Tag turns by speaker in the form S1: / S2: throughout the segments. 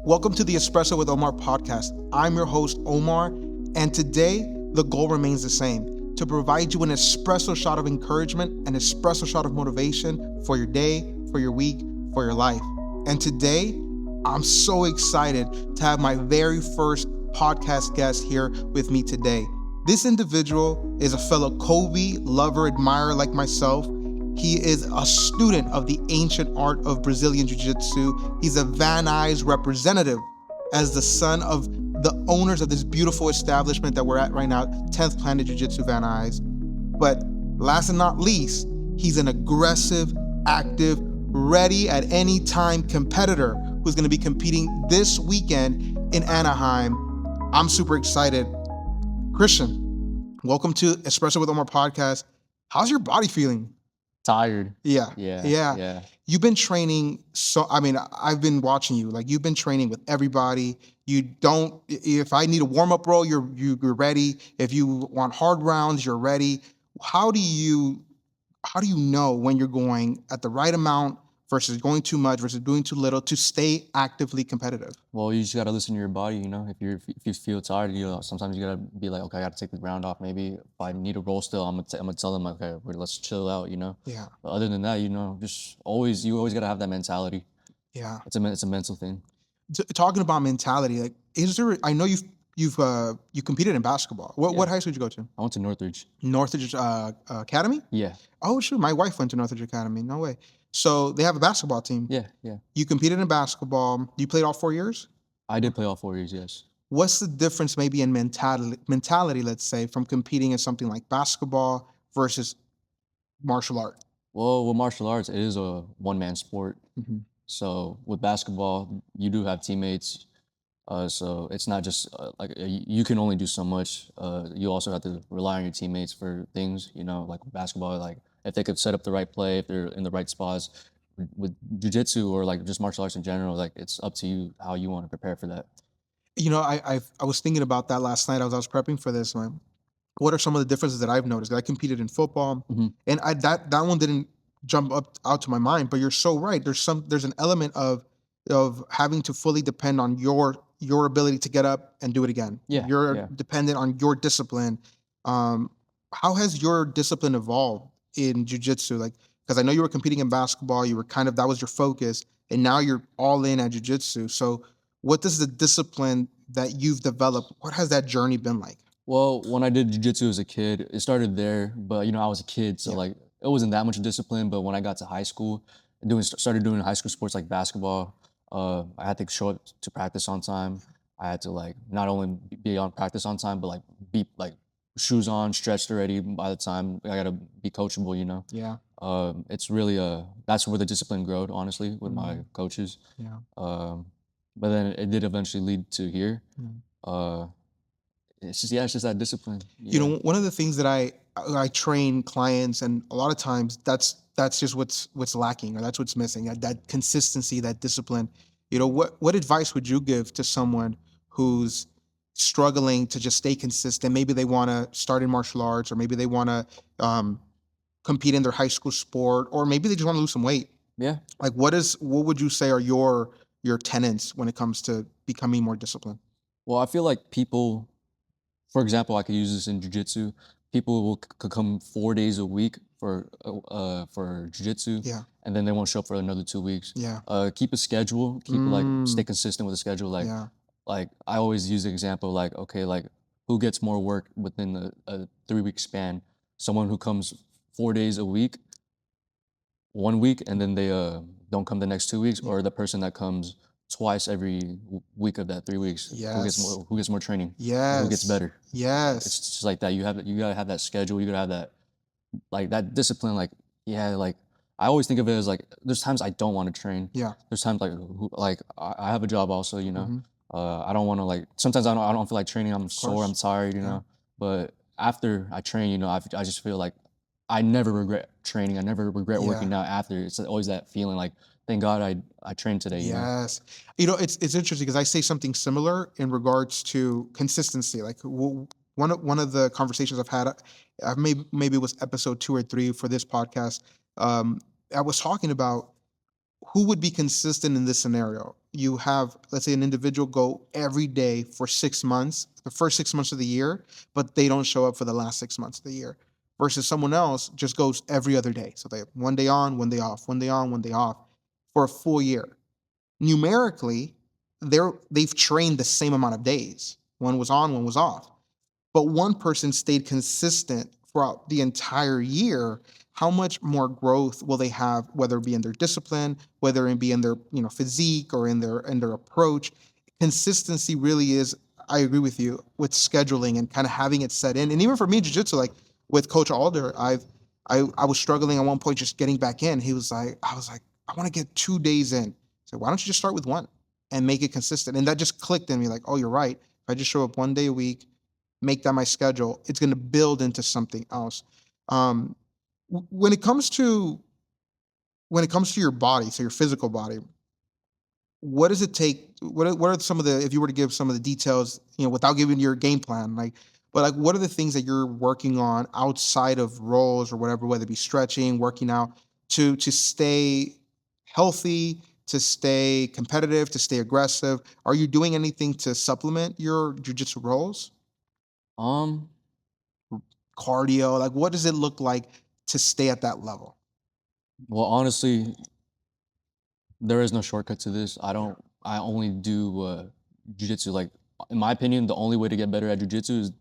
S1: Welcome to the Espresso with Omar Podcast. I'm your host, Omar, and today the goal remains the same: to provide you an espresso shot of encouragement, an espresso shot of motivation for your day, for your week, for your life. And today, I'm so excited to have my very first podcast guest here with me today. This individual is a fellow Kobe lover, admirer like myself. He is a student of the ancient art of Brazilian Jiu-Jitsu. He's a Van Nuys representative as the son of the owners of this beautiful establishment that we're at right now, 10th Planet Jiu-Jitsu Van Nuys. But last and not least, he's an aggressive, active, ready at any time competitor who's going to be competing this weekend in Anaheim. I'm super excited. Christian, welcome to Espresso with Omar Podcast. How's your body feeling?
S2: Tired.
S1: Yeah. You've been training. I've been watching you. Like, you've been training with everybody. If I need a warm-up roll, you're ready. If you want hard rounds, you're ready. How do you know when you're going at the right amount versus going too much versus doing too little to stay actively competitive?
S2: Well, you just gotta listen to your body. You know, if you feel tired, sometimes you gotta be like, okay, I gotta take the round off. Maybe if I need a roll still, I'm gonna tell them, okay, let's chill out.
S1: Yeah.
S2: But other than that, just you always gotta have that mentality.
S1: Yeah.
S2: It's a mental thing.
S1: Talking about mentality, like, I know you competed in basketball. What high school did you go to?
S2: I went to Northridge.
S1: Northridge Academy?
S2: Yeah.
S1: Oh, shoot. My wife went to Northridge Academy. No way. So they have a basketball team.
S2: Yeah.
S1: You competed in basketball. You played all 4 years?
S2: I did play all 4 years, yes.
S1: What's the difference maybe in mentality, let's say, from competing in something like basketball versus martial art?
S2: Well, with martial arts, it is a one-man sport.
S1: Mm-hmm.
S2: So with basketball, you do have teammates. So it's not just you can only do so much. You also have to rely on your teammates for things. Like with basketball, like if they could set up the right play, if they're in the right spots. With jiu-jitsu or like just martial arts in general, like it's up to you how you want to prepare for that.
S1: I was thinking about that last night. I was prepping for this one. What are some of the differences that I've noticed? I competed in football,
S2: Mm-hmm.
S1: and that one didn't jump out to my mind. But you're so right. There's an element of having to fully depend on your ability to get up and do it again.
S2: Yeah.
S1: You're dependent on your discipline. How has your discipline evolved in jiu-jitsu? Like, because I know you were competing in basketball, you were that was your focus, and now you're all in at jiu-jitsu. So what does the discipline that you've developed, what has that journey been like?
S2: Well, when I did jiu-jitsu as a kid, it started there, but I was a kid, so like it wasn't that much discipline. But when I got to high school, started doing high school sports like basketball, I had to show up to practice on time. I had to like not only be on practice on time, but like be like shoes on, stretched already by the time I gotta be coachable.
S1: Yeah.
S2: It's really that's where the discipline growed, honestly, with my coaches.
S1: Yeah.
S2: But then it did eventually lead to here. It's just that discipline.
S1: One of the things that I train clients, and a lot of times that's just what's lacking, or that's what's missing, that consistency, that discipline. What advice would you give to someone who's struggling to just stay consistent? Maybe they want to start in martial arts, or maybe they want to compete in their high school sport, or maybe they just want to lose some weight.
S2: Yeah.
S1: Like, what would you say are your tenets when it comes to becoming more disciplined?
S2: Well, I feel like people, for example, I could use this in jiu-jitsu. People could come 4 days a week for jiu-jitsu, and then they won't show up for another 2 weeks.
S1: Yeah.
S2: Keep a schedule. Stay consistent with the schedule. Like I always use the example, like, okay, like who gets more work within a 3-week span? Someone who comes 4 days a week, 1 week, and then they don't come the next 2 weeks, or the person that comes twice every week of that 3 weeks.
S1: Yes.
S2: Who gets more training?
S1: Yes.
S2: Who gets better?
S1: Yes.
S2: It's just like that. You gotta have that schedule. You gotta have that, like, that discipline. Like, like I always think of it as like there's times I don't want to train.
S1: Yeah.
S2: There's times like I have a job also. I don't want to, like, sometimes I don't feel like training. I'm sore. I'm tired. But after I train, I just feel like I never regret training. I never regret working out after. It's always that feeling like, thank God I trained today.
S1: Yes. It's interesting because I say something similar in regards to consistency. Like, one of the conversations I've had, maybe it was episode 2 or 3 for this podcast. I was talking about who would be consistent in this scenario? You have, let's say, an individual go every day for 6 months, the first 6 months of the year, but they don't show up for the last 6 months of the year, versus someone else just goes every other day. So they have 1 day on, 1 day off, 1 day on, 1 day off for a full year. Numerically, they've trained the same amount of days. One was on, one was off. But one person stayed consistent throughout the entire year. How much more growth will they have, whether it be in their discipline, whether it be in their physique or in their approach? Consistency really is. I agree with you with scheduling and kind of having it set in. And even for me, jiu-jitsu, like with Coach Alder, I was struggling at one point just getting back in. I was like, I want to get 2 days in. So why don't you just start with one and make it consistent? And that just clicked in me like, oh, you're right. If I just show up 1 day a week, make that my schedule, it's going to build into something else. When it comes to your body, so your physical body, what does it take? What are some of the, if you were to give some of the details, without giving your game plan, but what are the things that you're working on outside of roles or whatever, whether it be stretching, working out, to stay healthy, to stay competitive, to stay aggressive? Are you doing anything to supplement your jiu-jitsu roles?
S2: Um,
S1: Cardio, like what does it look like to stay at that level?
S2: well, honestly, there is no shortcut to this. I only do jiu-jitsu. Like, in my opinion, the only way to get better at jiu-jitsu is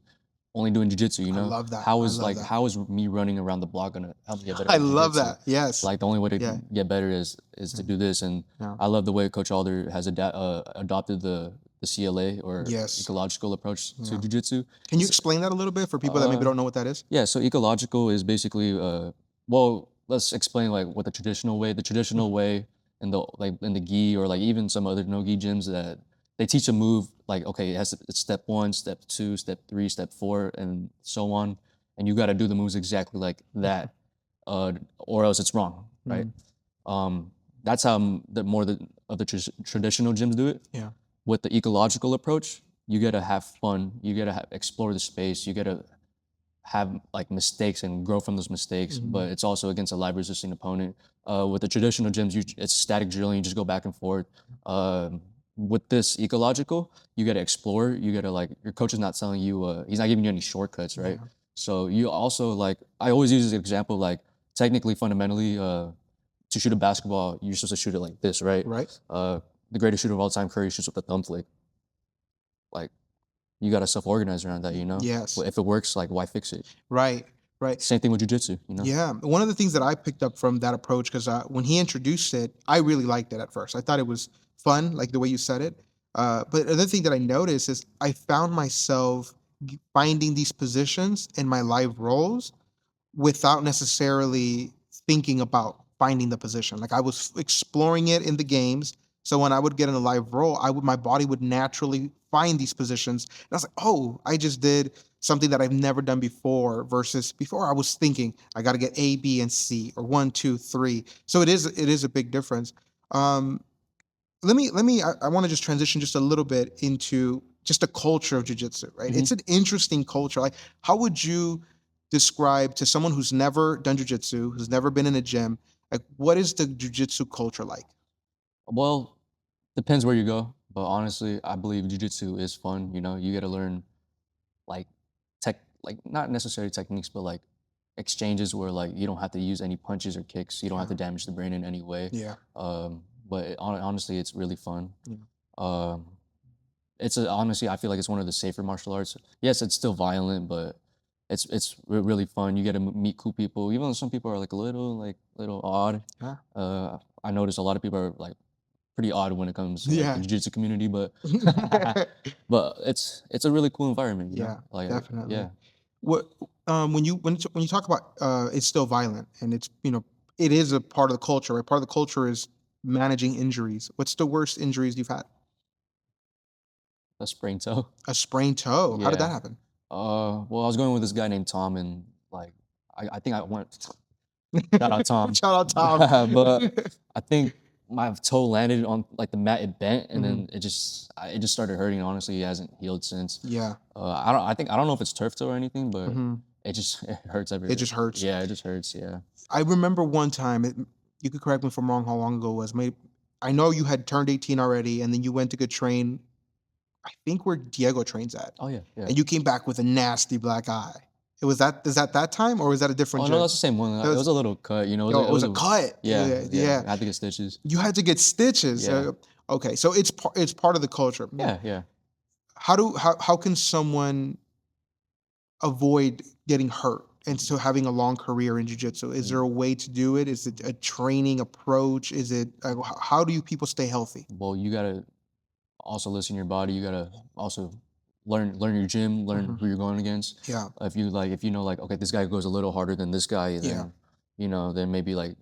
S2: only doing jiu-jitsu,
S1: I love that.
S2: How
S1: I
S2: is
S1: love that.
S2: how is me running around the block gonna help me get better
S1: I
S2: at
S1: love
S2: jiu-jitsu?
S1: that. Yes.
S2: Like, the only way to
S1: Yeah.
S2: get better is to do this. And
S1: Yeah.
S2: I love the way Coach Alder has adopted the CLA, or
S1: Yes.
S2: ecological approach to
S1: Yeah.
S2: jiu-jitsu.
S1: Can you explain that a little bit for people that maybe don't know what that is?
S2: Yeah, so ecological is basically well, let's explain like what the traditional way in the gi, or like even some other no gi gyms, that they teach a move like, okay, it's step 1, step 2, step 3, step 4, and so on, and you got to do the moves exactly like that, or else it's wrong, right? That's how traditional gyms do it.
S1: Yeah.
S2: With the ecological approach, you gotta have fun. You gotta explore the space. You gotta have like mistakes and grow from those mistakes. But it's also against a live resisting opponent. With the traditional gyms, it's static drilling. You just go back and forth. With this ecological, you gotta explore. You gotta, like, your coach is not telling you. He's not giving you any shortcuts, right?
S1: Yeah.
S2: So you also, like, I always use this example, like, technically, fundamentally, to shoot a basketball, you're supposed to shoot it like this, right?
S1: Right.
S2: The greatest shooter of all time, Curry, shoots with a thumb flick. Like, you got to self-organize around that,
S1: Yes.
S2: If it works, like, why fix it?
S1: Right.
S2: Same thing with jiu-jitsu,
S1: Yeah. One of the things that I picked up from that approach, because when he introduced it, I really liked it at first. I thought it was fun, like the way you said it. But another thing that I noticed is I found myself finding these positions in my live roles without necessarily thinking about finding the position. Like I was exploring it in the games. So when I would get in a live role, my body would naturally find these positions. And I was like, oh, I just did something that I've never done before, versus before I was thinking I got to get A, B, and C, or 1, 2, 3. So it is a big difference. I want to just transition just a little bit into just the culture of jiu-jitsu, right? It's an interesting culture. Like, how would you describe to someone who's never done jiu-jitsu, who's never been in a gym, like, what is the jiu-jitsu culture like?
S2: Well, depends where you go. But honestly, I believe jiu-jitsu is fun. You got to learn, like, not necessarily techniques, but like exchanges where, like, you don't have to use any punches or kicks. You don't have to damage the brain in any way.
S1: Yeah.
S2: But honestly, it's really fun.
S1: Yeah.
S2: Honestly, I feel like it's one of the safer martial arts. Yes, it's still violent, but it's really fun. You get to meet cool people, even though some people are like a little odd.
S1: Yeah.
S2: I notice a lot of people are like pretty odd when it comes to, like,
S1: Yeah.
S2: the jiu-jitsu community, but but it's a really cool environment.
S1: Yeah,
S2: Like,
S1: definitely.
S2: yeah.
S1: What when you talk about it's still violent, and it's it is a part of the culture, right? Part of the culture is managing injuries. What's the worst injuries you've had?
S2: A sprained toe.
S1: A sprained toe. How did that
S2: Yeah.
S1: happen?
S2: Well, I was going with this guy named Tom, and like I think I went. Shout out Tom.
S1: Shout out Tom.
S2: But I think my toe landed on like the mat, it bent, and then
S1: Mm-hmm.
S2: it just started hurting. Honestly, it hasn't healed since.
S1: Yeah.
S2: I don't know if it's turf toe or anything, but
S1: Mm-hmm.
S2: it hurts everywhere.
S1: It just hurts.
S2: Yeah, it just hurts. Yeah.
S1: I remember one time you could correct me if I'm wrong, how long ago it was. Maybe I know you had turned 18 already, and then you went to go train, I think where Diego trains at.
S2: Oh yeah, yeah.
S1: And you came back with a nasty black eye. Is that time, or was that a different
S2: Oh
S1: gym?
S2: no, that's the same one.
S1: That
S2: It
S1: was,
S2: was a little cut, you know.
S1: it was a cut.
S2: Yeah. I had to get stitches.
S1: You had to get stitches.
S2: Yeah.
S1: Okay, so it's part of the culture.
S2: Yeah.
S1: How can someone avoid getting hurt and still having a long career in jiu-jitsu? Is there a way to do it? Is it a training approach? Is it how do you people stay healthy?
S2: Well, you gotta also listen to your body. You gotta also learn your gym, learn who you're going against.
S1: Yeah.
S2: If you know like, okay, this guy goes a little harder than this guy, then then maybe like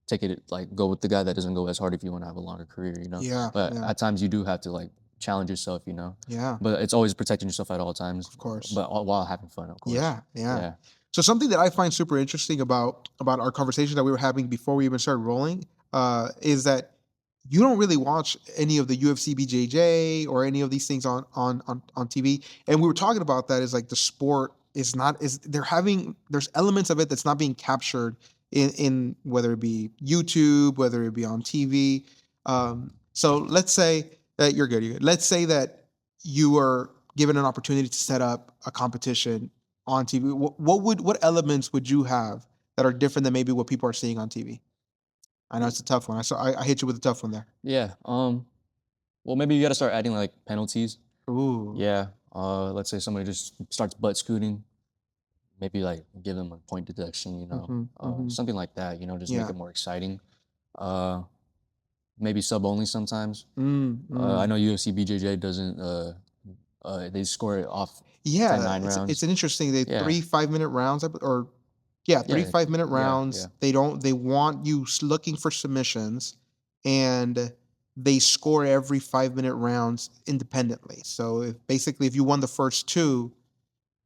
S2: take it like go with the guy that doesn't go as hard if you want to have a longer career, you know.
S1: Yeah.
S2: But at times you do have to like challenge yourself, you know.
S1: Yeah.
S2: But it's always protecting yourself at all times.
S1: Of course.
S2: But while having fun, of course.
S1: Yeah. So something that I find super interesting about our conversation that we were having before we even started rolling is that you don't really watch any of the UFC BJJ or any of these things on TV. And we were talking about that is like the sport there's elements of it that's not being captured in whether it be YouTube, whether it be on TV. So let's say that you're good. Let's say that you are given an opportunity to set up a competition on TV. What elements would you have that are different than maybe what people are seeing on TV? I know it's a tough one. I hit you with a tough one there.
S2: Yeah. Well, maybe you got to start adding like penalties.
S1: Ooh.
S2: Yeah. Let's say somebody just starts butt scooting. Maybe like give them a point deduction, you know, something like that. You know, just make it more exciting. Maybe sub only sometimes. I know UFC BJJ doesn't. They score it off. 10-9 rounds.
S1: It's an interesting. 3 5-minute rounds or. Yeah, 3 5-minute rounds.
S2: Yeah.
S1: They want you looking for submissions, and they score every 5-minute rounds independently. So if you won the first 2,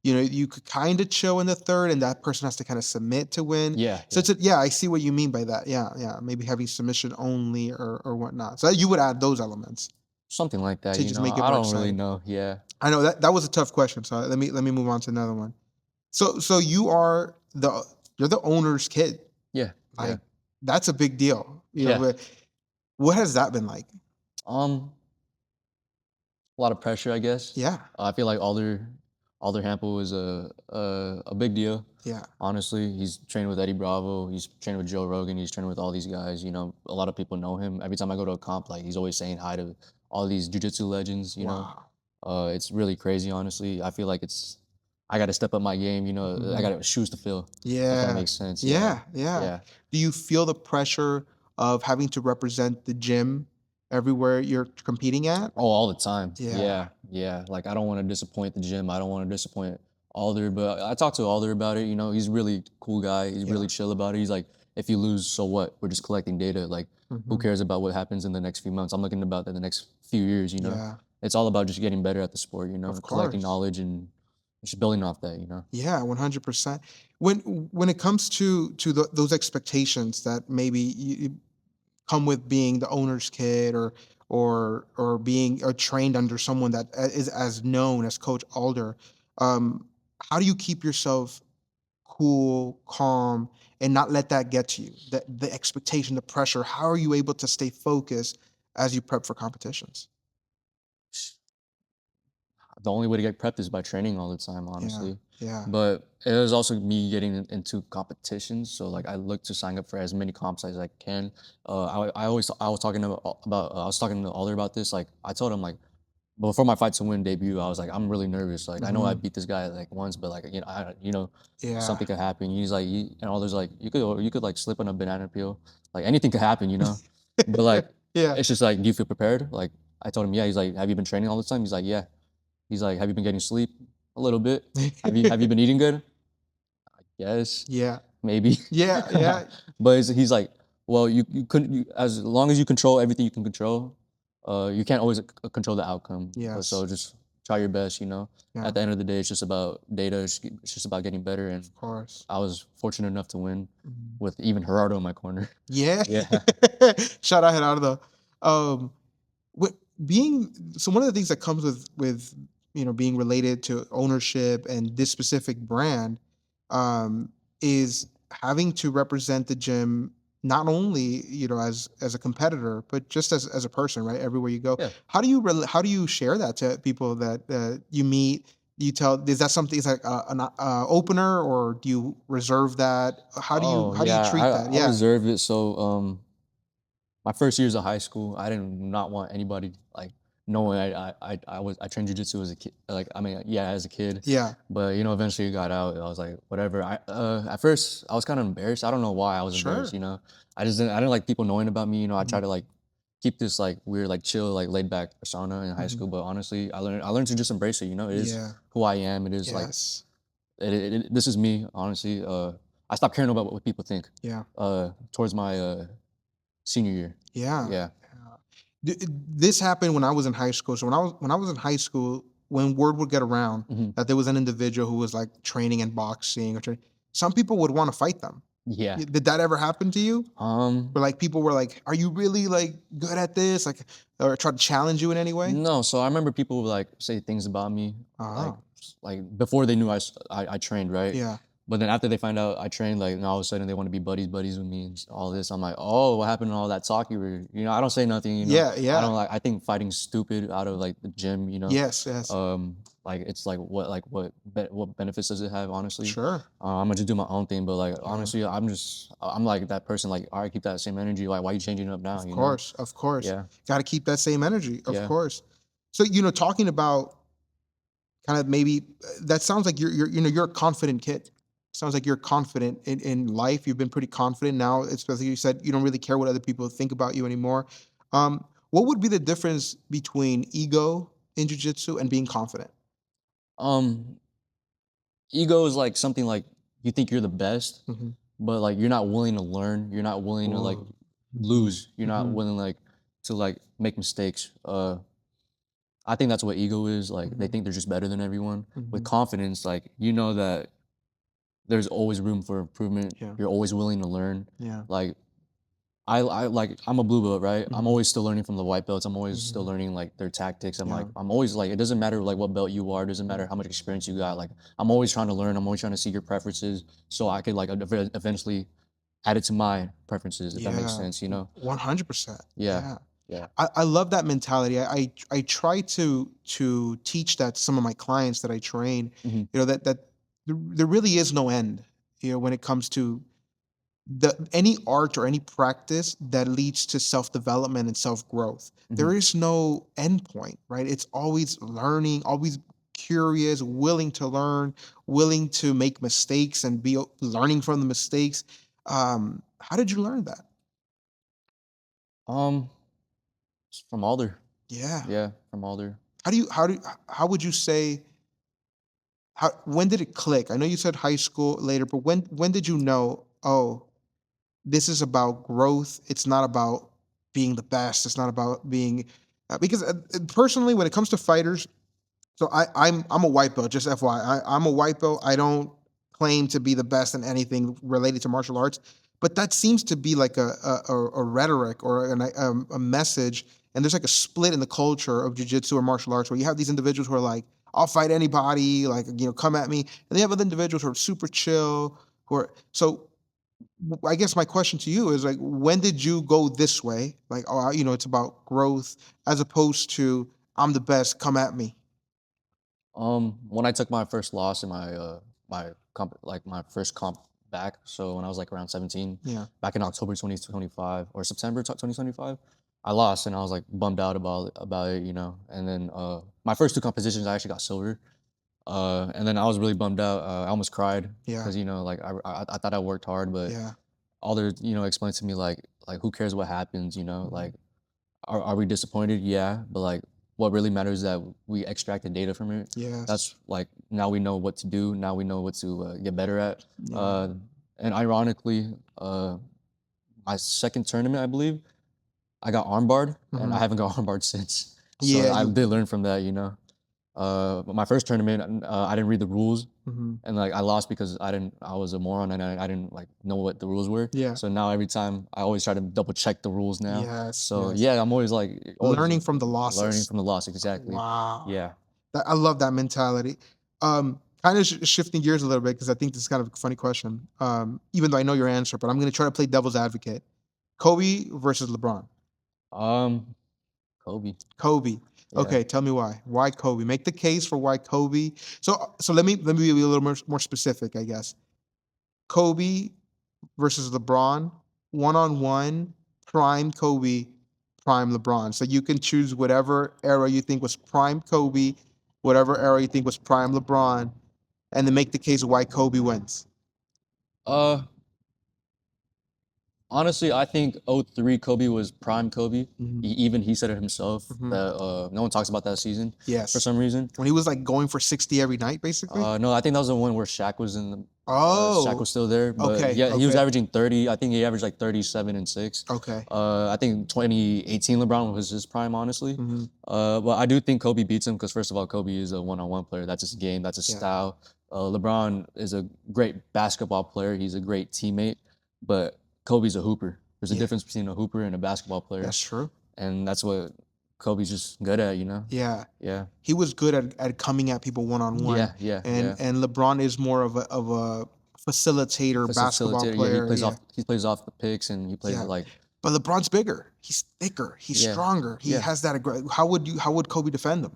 S1: you know, you could kind of chill in the third, and that person has to kind of submit to win.
S2: Yeah.
S1: So I see what you mean by that. Yeah. Maybe having submission only or whatnot. So you would add those elements.
S2: Something like that.
S1: To just make it more
S2: I don't
S1: exciting.
S2: really know. Yeah.
S1: I know that was a tough question. So let me move on to another one. So you're the owner's kid.
S2: Yeah.
S1: That's a big deal. You know, what has that been like?
S2: A lot of pressure, I guess.
S1: Yeah.
S2: I feel like Alder Hampel is a big deal.
S1: Yeah.
S2: Honestly, he's training with Eddie Bravo. He's training with Joe Rogan. He's training with all these guys. You know, a lot of people know him. Every time I go to a comp, like he's always saying hi to all these jiu-jitsu legends. You know, it's really crazy. Honestly, I feel like I got to step up my game. You know, I got shoes to fill.
S1: Yeah.
S2: If that makes sense.
S1: Yeah. Do you feel the pressure of having to represent the gym everywhere you're competing at?
S2: Oh, all the time.
S1: Yeah.
S2: Yeah. Like I don't want to disappoint the gym. I don't want to disappoint Alder, but I talked to Alder about it. You know, he's a really cool guy. He's really chill about it. He's like, if you lose, so what? We're just collecting data. Like, who cares about what happens in the next few months? I'm looking about the next few years. You know, it's all about just getting better at the sport. You know, collecting knowledge and just building off that. You know.
S1: Yeah, 100%. When it comes to those expectations that maybe you come with being the owner's kid or being trained under someone that is as known as Coach Alder, how do you keep yourself cool, calm, and not let that get to you? The expectation, the pressure. How are you able to stay focused as you prep for competitions?
S2: The only way to get prepped is by training all the time, honestly.
S1: Yeah.
S2: But it was also me getting into competitions. So like I look to sign up for as many comps as I can. I was talking to Alder about this. Like I told him like before my fight to win debut, I was like, I'm really nervous. Like I know I beat this guy like once, but like something could happen. He's like, and Alder's like, you could like slip on a banana peel. Like anything could happen, you know. But like it's just like, do you feel prepared? Like I told him, yeah. He's like, have you been training all the time? He's like, yeah. He's like, have you been getting sleep? A little bit. Have you been eating good? I guess.
S1: Yeah.
S2: Maybe.
S1: Yeah.
S2: But he's like, well, you couldn't, as long as you control everything you can control, you can't always control the outcome.
S1: Yeah.
S2: So just try your best, you know.
S1: Yeah.
S2: At the end of the day, it's just about data. It's just about getting better. And
S1: of course,
S2: I was fortunate enough to win with even Gerardo in my corner.
S1: Yeah. Shout out Gerardo. One of the things that comes with being related to ownership and this specific brand is having to represent the gym not only, as a competitor, but just as a person, right? Everywhere you go.
S2: Yeah.
S1: How do you share that to people that you meet? Is that something, is like an opener, or do you reserve that?
S2: Oh
S1: How do you
S2: yeah,
S1: treat that?
S2: I
S1: Yeah.
S2: reserve it. So my first years of high school, I did not want anybody like knowing I trained jujitsu as a kid. Like I mean, yeah, as a kid.
S1: Yeah.
S2: But eventually it got out. I was like, whatever. At first I was kind of embarrassed. I don't know why I was embarrassed.
S1: Sure.
S2: I didn't like people knowing about me. I
S1: Mhm.
S2: tried to like keep this like weird, like chill, like laid back persona in high
S1: Mhm.
S2: school. But honestly, I learned to just embrace it. It is
S1: Yeah.
S2: who I am. It is like
S1: Yes.
S2: this is me. Honestly, I stopped caring about what people think.
S1: Yeah.
S2: Towards my senior year.
S1: Yeah.
S2: Yeah.
S1: This happened when I was in high school. So when I was in high school, when word would get around
S2: Mhm.
S1: that there was an individual who was like training in boxing some people would want to fight them.
S2: Yeah.
S1: Did that ever happen to you? Where like people were like, "Are you really like good at this?" Like, or try to challenge you in any way?
S2: No, so I remember people would like say things about me, like
S1: Oh,
S2: before they knew I trained, right?
S1: yeah.
S2: But then after they find out I trained, like and all of a sudden they want to be buddies with me and all this. I'm like, oh, what happened to all that talk you were? I don't say nothing.
S1: Yeah,
S2: I
S1: yeah.
S2: don't like. I think fighting's stupid out of like the gym.
S1: Yes, yes.
S2: Like it's like what benefits does it have? Honestly,
S1: Sure.
S2: I'm gonna just do my own thing. But like
S1: Yeah.
S2: honestly, I'm like that person. Like, all right, keep that same energy. Like, why you changing it up now?
S1: Of course.
S2: Yeah.
S1: Got to keep that same energy, of
S2: Yeah.
S1: course. So, talking about kind of maybe that sounds like you're a confident kid. Sounds like you're confident in life. You've been pretty confident now, especially you said you don't really care what other people think about you anymore. What would be the difference between ego in jiu-jitsu and being confident?
S2: Um, Ego is like something like you think you're the best,
S1: Hmm.
S2: but like you're not willing to learn. You're not willing to like
S1: Whoa.
S2: lose. You're not
S1: Hmm.
S2: willing like to like make mistakes. I think that's what ego is. Like they
S1: Hmm.
S2: think they're just better than everyone. With
S1: Hmm.
S2: confidence, like that there's always room for improvement.
S1: Yeah.
S2: You're always willing to learn.
S1: Yeah.
S2: Like I'm a blue belt, right? I'm
S1: Hmm.
S2: always still learning from the white belts. I'm always still
S1: Hmm.
S2: learning like their tactics.
S1: Yeah.
S2: I'm always like, it doesn't matter like what belt you are, it doesn't matter how much experience you got. Like I'm always trying to learn. I'm always trying to see your preferences so I could like eventually add it to my preferences, if that makes
S1: Yeah.
S2: sense,
S1: 100%.
S2: Yeah.
S1: Yeah.
S2: Yeah.
S1: I love that mentality. I try to teach that to some of my clients that I train.
S2: Hmm.
S1: That there really is no end. When it comes to any art or any practice that leads to self development and self growth.
S2: Hmm.
S1: There is no end point, right? It's always learning, always curious, willing to learn, willing to make mistakes and be learning from the mistakes. How did you learn that?
S2: Um, from Alder.
S1: Yeah.
S2: Yeah, from Alder.
S1: How would you say, when did it click? I know you said high school later, but when did you know, oh, this is about growth. It's not about being the best. It's not about being because personally, when it comes to fighters, so I'm a white belt. Just FYI, I'm a white belt. I don't claim to be the best in anything related to martial arts, but that seems to be like a rhetoric or a message. And there's like a split in the culture of jiu-jitsu or martial arts where you have these individuals who are like, I'll fight anybody, like come at me, and they have other individuals who are super chill. I guess my question to you is like, when did you go this way? Like, oh, it's about growth as opposed to I'm the best, come at me.
S2: When I took my first loss in my first comp back, so when I was like around 17,
S1: Yeah.
S2: back in October 2025 or September 2025, I lost and I was like bummed out about it. And then my first two competitions I actually got silver. And then I was really bummed out. I almost cried
S1: Yeah.
S2: because like I thought I worked hard, but
S1: Yeah.
S2: all they explained to me like who cares what happens, like are we disappointed? Yeah, but like what really matters is that we extracted data from it.
S1: Yes.
S2: That's like now we know what to do. Now we know what to get better at.
S1: Yeah.
S2: And ironically, my second tournament, I believe, I got armbarred, and I
S1: Mhm.
S2: haven't got armbarred since. So
S1: Yeah.
S2: I
S1: You.
S2: did learn from that. But my first tournament, I didn't read the rules,
S1: Mhm.
S2: and like I lost because I was a moron and I didn't like know what the rules were.
S1: Yeah.
S2: So now every time I always try to double check the rules now.
S1: Yes.
S2: So
S1: Yes.
S2: yeah, I'm always like
S1: Learning from the
S2: learning
S1: losses.
S2: from the loss. Exactly.
S1: Wow.
S2: Yeah.
S1: I love that mentality. Kind of shifting gears a little bit because I think this is kind of a funny question. Even though I know your answer, but I'm going to try to play devil's advocate. Kobe versus LeBron.
S2: Kobe.
S1: Kobe.
S2: Yeah.
S1: Okay, tell me why. Why Kobe? Make the case for why Kobe. So let me be a little more specific, I guess. Kobe versus LeBron, 1-on-1, prime Kobe, prime LeBron. So you can choose whatever era you think was prime Kobe, whatever era you think was prime LeBron, and then make the case of why Kobe wins.
S2: Uh, Honestly, I think 03 Kobe was prime Kobe. Even he said it himself that no one talks about that season
S1: Yes.
S2: for some reason.
S1: When he was like going for 60 every night, basically.
S2: No, I think that was the one where Shaq was in the.
S1: Oh.
S2: Shaq was still there, but
S1: Okay,
S2: yeah, he was
S1: okay.
S2: averaging 30. I think he averaged like 37 and 6.
S1: Okay.
S2: I think 2018 LeBron was his prime, honestly. But I do think Kobe beats him because first of all, Kobe is a one-on-one player. That's his game. That's his style. LeBron is a great basketball player. He's a great teammate, but Kobe's a hooper. There's a difference between a hooper and a basketball player.
S1: That's true.
S2: And that's what Kobe's just good at, you know?
S1: Yeah.
S2: Yeah.
S1: He was good at coming at people one-on-one.
S2: Yeah.
S1: And LeBron is more of a facilitator, basketball player.
S2: Yeah, he plays off the picks and he plays it like.
S1: But LeBron's bigger. He's thicker. He's stronger. He has that. How would Kobe defend him?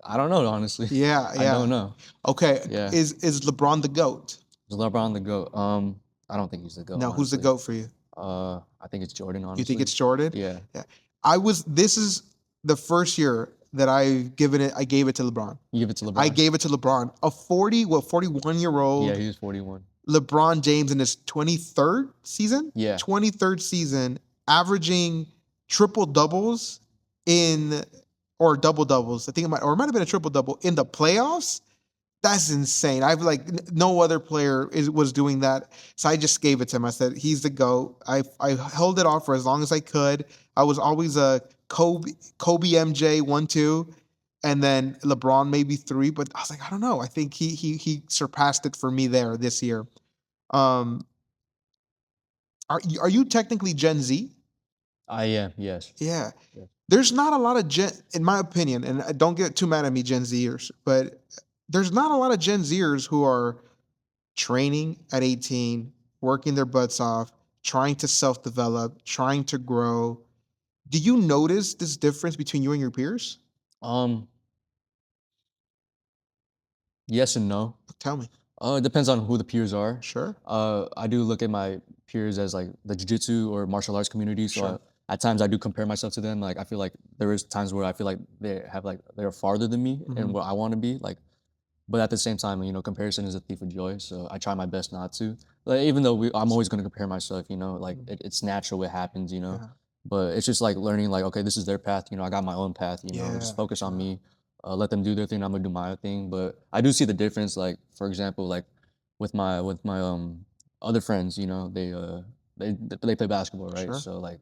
S2: I don't know, honestly.
S1: Yeah.
S2: I don't know.
S1: Okay. Yeah. Is LeBron the GOAT?
S2: Is LeBron the GOAT? I don't think he's the GOAT.
S1: No, honestly. Who's the GOAT for you?
S2: I think it's Jordan, honestly.
S1: You think it's Jordan?
S2: Yeah.
S1: This is the first year that I gave it to LeBron.
S2: You give it to LeBron?
S1: I gave it to LeBron. A 41-year-old.
S2: Yeah, he was 41.
S1: LeBron James in his 23rd season?
S2: Yeah.
S1: 23rd season, averaging triple doubles or double doubles. I think it might have been a triple double in the playoffs. That's insane. I've no other player was doing that. So I just gave it to him. I said, he's the GOAT. I held it off for as long as I could. I was always a Kobe MJ 1-2, and then LeBron maybe 3. But I was like, I don't know. I think he surpassed it for me there this year. Are you technically Gen Z?
S2: I am, yes.
S1: Yeah. There's not a lot of in my opinion, and don't get too mad at me, Gen Zers, but there's not a lot of Gen Zers who are training at 18, working their butts off, trying to self-develop, trying to grow. Do you notice this difference between you and your peers?
S2: Yes and no.
S1: Tell me.
S2: It depends on who the peers are.
S1: Sure.
S2: I do look at my peers as like the jiu-jitsu or martial arts community. So at times I do compare myself to them. Like I feel like there is times where I feel like they're farther than me and where I want to be. Like, but at the same time, comparison is a thief of joy. So I try my best not to. Like even though I'm always going to compare myself. Like it's natural. It happens. But it's just like learning. Like okay, this is their path. I got my own path. Just focus on me. Let them do their thing. I'm gonna do my thing. But I do see the difference. Like for example, like with my other friends, they play basketball, right?
S1: Sure.
S2: So like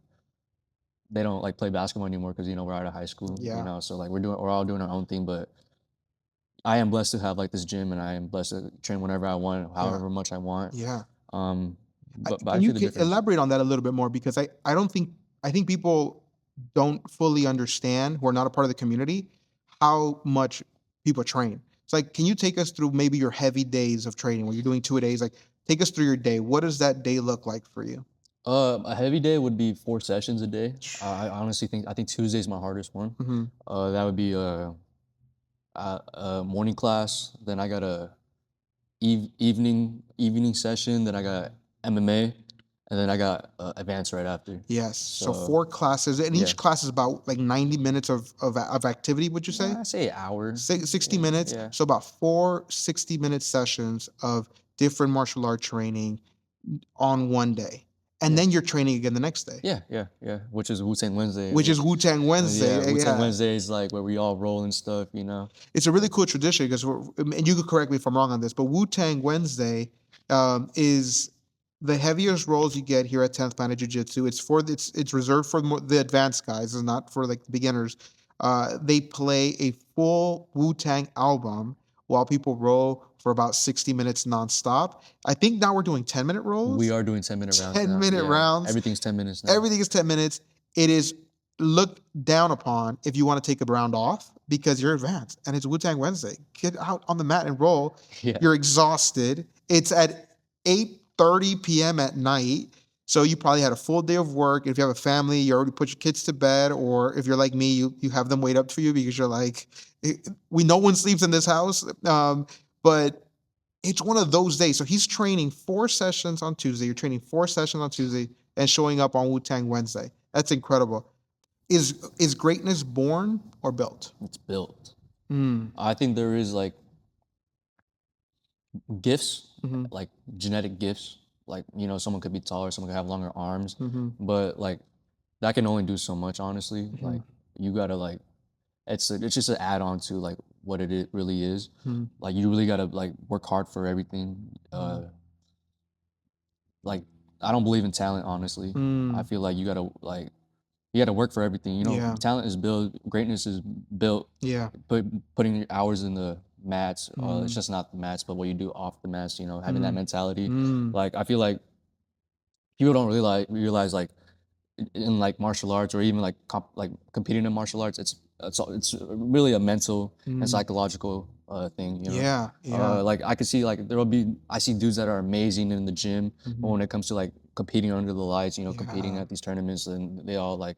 S2: they don't like play basketball anymore because we're out of high school. So like we're all doing our own thing. But I am blessed to have like this gym, and I am blessed to train whenever I want, however much I want.
S1: Yeah.
S2: But
S1: can you elaborate on that a little bit more, because I think people don't fully understand, who are not a part of the community, how much people train. It's like, can you take us through maybe your heavy days of training where you're doing 2 days? Like, take us through your day. What does that day look like for you?
S2: A heavy day would be 4 sessions a day. I honestly think Tuesday is my hardest one. That would be a morning class. Then I got a evening session. Then I got MMA. And then I got advanced right after.
S1: Yes. So 4 classes, and each class is about like 90 minutes of activity, would you say?
S2: I say an hour.
S1: 60 minutes. Yeah. So about 4 60-minute sessions of different martial art training on one day. And then you're training again the next day.
S2: Yeah. Which is Wu-Tang Wednesday.
S1: Yeah,
S2: Wu-Tang Wednesday is like where we all roll and stuff,
S1: It's a really cool tradition because, and you could correct me if I'm wrong on this, but Wu-Tang Wednesday is the heaviest rolls you get here at 10th Planet Jiu-Jitsu. It's reserved for the advanced guys. It's not for like the beginners. They play a full Wu-Tang album while people roll for about 60 minutes nonstop. I think now we're doing 10-minute rolls.
S2: We are doing 10-minute rounds.
S1: 10-minute rounds.
S2: Everything's 10 minutes now.
S1: Everything is 10 minutes. It is looked down upon if you want to take a round off because you're advanced and it's Wu-Tang Wednesday. Get out on the mat and roll. Yeah. You're exhausted. It's at 8:30 p.m. at night. So you probably had a full day of work. If you have a family, you already put your kids to bed, or if you're like me, you have them wait up for you because you're like, no one sleeps in this house. But it's one of those days. So he's training 4 sessions on Tuesday. You're training 4 sessions on Tuesday and showing up on Wu-Tang Wednesday. That's incredible. Is greatness born or built?
S2: It's built.
S1: Mm.
S2: I think there is like gifts,
S1: Mm-hmm.
S2: like genetic gifts. Like, you know, someone could be taller, someone could have longer arms,
S1: Mm-hmm.
S2: but like that can only do so much, honestly.
S1: Mm-hmm.
S2: Like you gotta like, it's just an add-on to like what it really is.
S1: Mm-hmm.
S2: Like you really gotta like work hard for everything. Like I don't believe in talent, honestly. I feel like you gotta work for everything. You know,
S1: Yeah.
S2: talent is built, greatness is built.
S1: Yeah.
S2: Putting your hours in the mats. It's just not the mats, but what you do off the mats. You know, having that mentality. Like I feel like people don't really realize like in like martial arts or even like competing in martial arts, it's really a mental and psychological thing. You know?
S1: Yeah. Yeah.
S2: Like I could see like I see dudes that are amazing in the gym, but when it comes to like competing under the lights, you know, competing at these tournaments, and they all like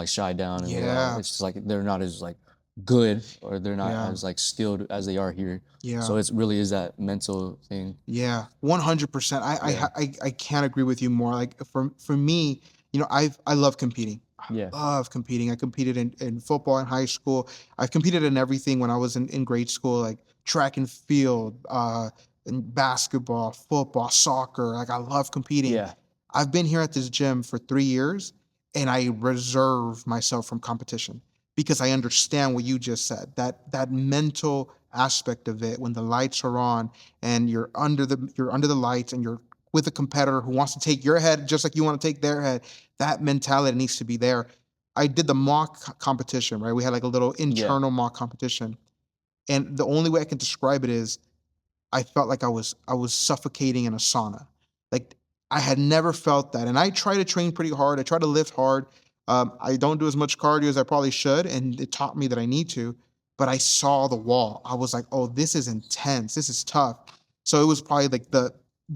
S2: shy down, and
S1: Yeah.
S2: it's just like they're not as like good, or they're not
S1: Yeah.
S2: as like skilled as they are here.
S1: Yeah.
S2: So it's really is that mental thing.
S1: Yeah, 100%. I can't agree with you more. Like for me, you know, I love competing.
S2: Yeah.
S1: Love competing. I competed in football in high school. I've competed in everything when I was in grade school, like track and field, and basketball, football, soccer. Like I love competing.
S2: Yeah.
S1: I've been here at this gym for 3 years, and I reserve myself from competition because I understand what you just said. That mental aspect of it, when the lights are on and you're under the lights and you're with a competitor who wants to take your head just like you want to take their head, that mentality needs to be there. I did the mock competition, right? We had like a little internal mock competition, and the only way I can describe it is I felt like I was suffocating in a sauna. Like I had never felt that. And I try to train pretty hard. I try to lift hard. I don't do as much cardio as I probably should, and it taught me that I need to. But I saw the wall. I was like, oh, this is intense. This is tough. So it was probably like the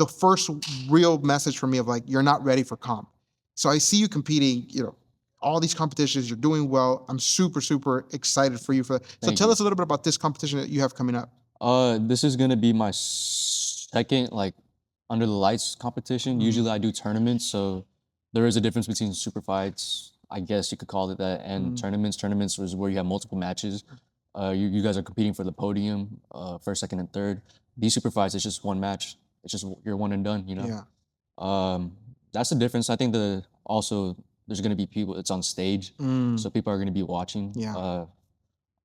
S1: first real message for me of like, you're not ready for comp. So I see you competing, you know, all these competitions, you're doing well. I'm super, super excited for you for that. So tell us a little bit about this competition that you have coming up.
S2: This is gonna be my second like under the lights competition. Usually I do tournaments, so there is a difference between super fights, I guess you could call it that, and tournaments. Tournaments is where you have multiple matches. You guys are competing for the podium, first, second, and third. These super fights, it's just one match. It's just you're one and done, you know?
S1: Yeah.
S2: That's the difference. I think there's gonna be people, it's on stage, so people are gonna be watching.
S1: Yeah.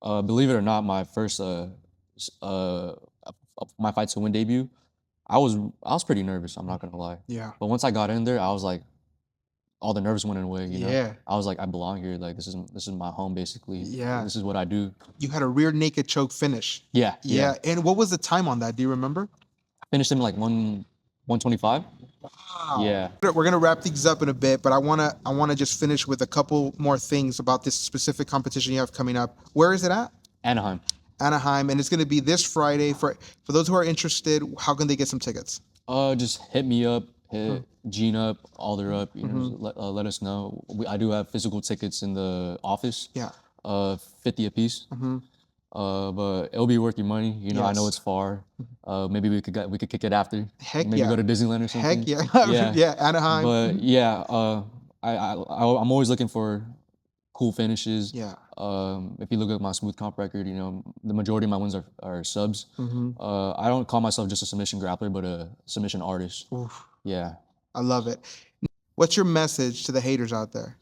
S2: Believe it or not, my first my fight to win debut, I was pretty nervous, I'm not gonna lie.
S1: Yeah.
S2: But once I got in there, I was like, all the nerves went away, you know?
S1: Yeah.
S2: I was like, I belong here. Like this is my home, basically.
S1: Yeah.
S2: This is what I do.
S1: You had a rear naked choke finish.
S2: Yeah.
S1: Yeah. And what was the time on that? Do you remember?
S2: I finished in like 125.
S1: Wow.
S2: Yeah.
S1: We're gonna wrap things up in a bit, but I wanna just finish with a couple more things about this specific competition you have coming up. Where is it at?
S2: Anaheim.
S1: Anaheim, and it's gonna be this Friday. For those who are interested, how can they get some tickets?
S2: Just hit me up, hit Gene up, Alder up. You know, just let us know. I do have physical tickets in the office.
S1: Yeah.
S2: 50 a piece. But it'll be worth your money. You know, I know it's far. Maybe we could kick it after.
S1: Heck
S2: maybe
S1: yeah.
S2: go to Disneyland or something.
S1: Heck yeah.
S2: Yeah.
S1: Yeah, Anaheim.
S2: But yeah, I'm always looking for cool finishes.
S1: Yeah.
S2: If you look at my smooth comp record, you know, the majority of my wins are subs. I don't call myself just a submission grappler, but a submission artist.
S1: Oof.
S2: Yeah.
S1: I love it. What's your message to the haters out there?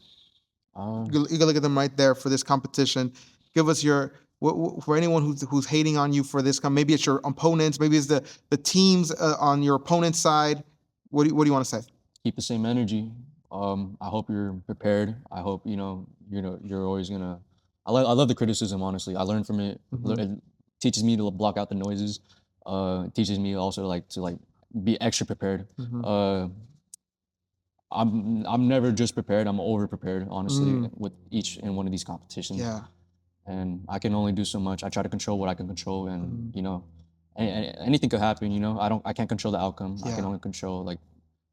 S1: You can look at them right there for this competition. Give us your for anyone who's hating on you for this. Maybe it's your opponents. Maybe it's the teams on your opponent's side. What do you want to say?
S2: Keep the same energy. I hope you're prepared. I hope you're always gonna. I love the criticism. Honestly, I learn from it. It teaches me to block out the noises. It teaches me also to be extra prepared. I'm never just prepared. I'm over prepared, honestly, with each and one of these competitions.
S1: Yeah.
S2: And I can only do so much. I try to control what I can control, and you know, anything could happen. You know, I can't control the outcome. I can only control like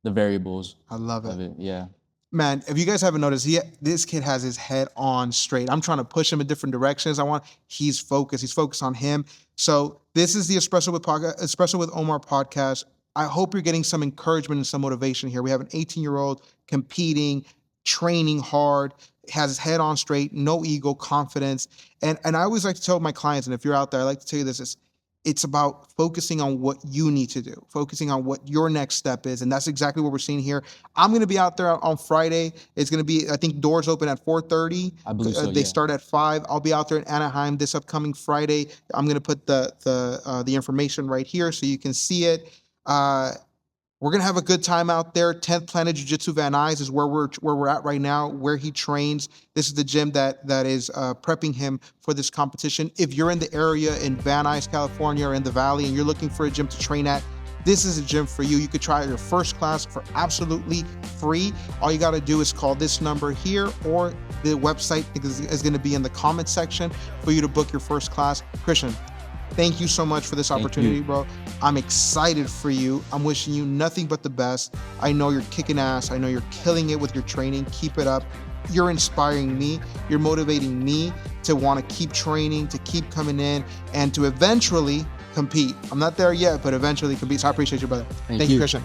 S2: the variables.
S1: I love
S2: of
S1: it.
S2: it. Yeah.
S1: Man, if you guys haven't noticed, this kid has his head on straight. I'm trying to push him in different directions. He's focused. He's focused on him. So this is the Espresso with Omar podcast. I hope you're getting some encouragement and some motivation here. We have an 18-year-old competing, training hard, has his head on straight, no ego, confidence. And I always like to tell my clients, and if you're out there, I like to tell you this, it's about focusing on what you need to do, focusing on what your next step is. And that's exactly what we're seeing here. I'm going to be out there on Friday. It's going to be, I think doors open at 4:30.
S2: I believe so,
S1: They
S2: yeah.
S1: start at 5. I'll be out there in Anaheim this upcoming Friday. I'm going to put the information right here so you can see it. We're going to have a good time out there. 10th Planet Jiu-Jitsu Van Nuys is where we're at right now, where he trains. This is the gym that is prepping him for this competition. If you're in the area in Van Nuys, California, or in the Valley, and you're looking for a gym to train at, this is a gym for you. You could try your first class for absolutely free. All you got to do is call this number here, or the website is going to be in the comment section for you to book your first class. Christian, thank you so much for this opportunity, bro. I'm excited for you. I'm wishing you nothing but the best. I know you're kicking ass. I know you're killing it with your training. Keep it up. You're inspiring me. You're motivating me to want to keep training, to keep coming in, and to eventually compete. I'm not there yet, but eventually compete. So I appreciate you, brother. Thank you, Christian.